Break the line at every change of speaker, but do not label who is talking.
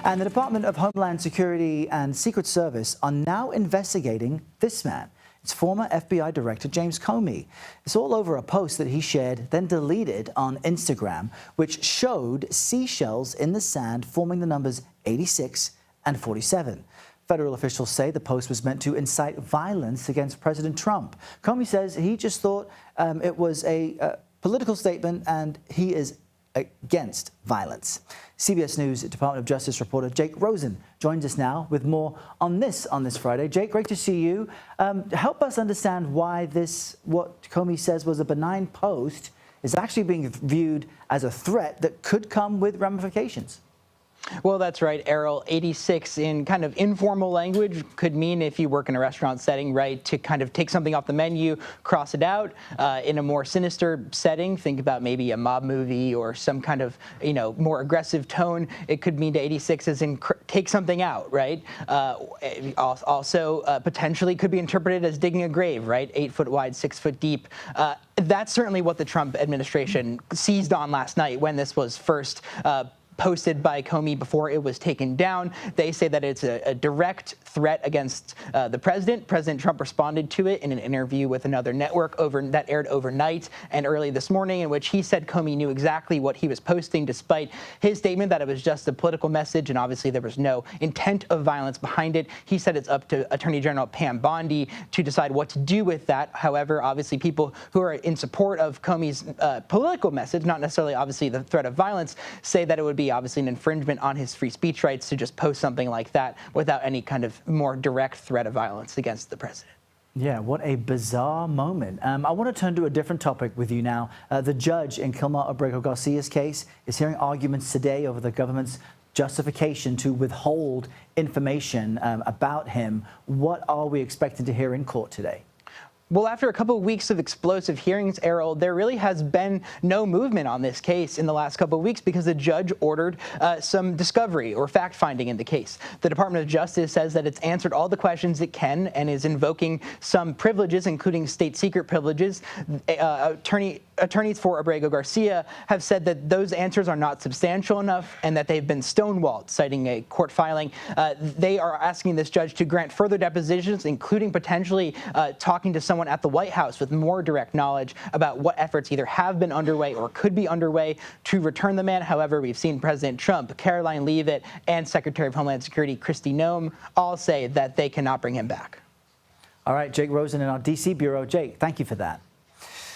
And the Department of Homeland Security and Secret Service are now investigating this man. It's former FBI Director James Comey. It's all over a post that he shared, then deleted on Instagram, which showed seashells in the sand forming the numbers 86 and 47. Federal officials say the post was meant to incite violence against President Trump. Comey says he just thought it was a political statement and he is against violence. CBS News Department of Justice reporter Jake Rosen joins us now with more on this Friday. Jake, great to see you. Help us understand why what Comey says was a benign post, is actually being viewed as a threat that could come with ramifications.
Well, that's right, Errol. 86 in kind of informal language could mean, if you work in a restaurant setting, right, to kind of take something off the menu, cross it out. In a more sinister setting, think about maybe a mob movie or some kind of, more aggressive tone. It could mean to 86 as in take something out, right? Also, potentially could be interpreted as digging a grave, right? 8 foot wide, 6 foot deep. That's certainly what the Trump administration seized on last night when this was first posted by Comey before it was taken down. They say that it's a direct threat against the president. President Trump responded to it in an interview with another network that aired overnight and early this morning, in which he said Comey knew exactly what he was posting, despite his statement that it was just a political message and obviously there was no intent of violence behind it. He said it's up to Attorney General Pam Bondi to decide what to do with that. However, obviously people who are in support of Comey's political message, not necessarily obviously the threat of violence, say that it would be obviously an infringement on his free speech rights to just post something like that without any kind of more direct threat of violence against the president.
Yeah, what a bizarre moment. I want to turn to a different topic with you now. The judge in Kilmer Abrego Garcia's case is hearing arguments today over the government's justification to withhold information about him. What are we expecting to hear in court today?
Well, after a couple of weeks of explosive hearings, Errol, there really has been no movement on this case in the last couple of weeks because the judge ordered some discovery or fact-finding in the case. The Department of Justice says that it's answered all the questions it can and is invoking some privileges, including state secret privileges. Attorneys for Abrego Garcia have said that those answers are not substantial enough and that they've been stonewalled, citing a court filing. They are asking this judge to grant further depositions, including potentially talking to someone at the White House with more direct knowledge about what efforts either have been underway or could be underway to return the man. However, we've seen President Trump, Caroline Leavitt, and Secretary of Homeland Security Kristi Noem all say that they cannot bring him back.
All right, Jake Rosen in our D.C. bureau. Jake, thank you for that.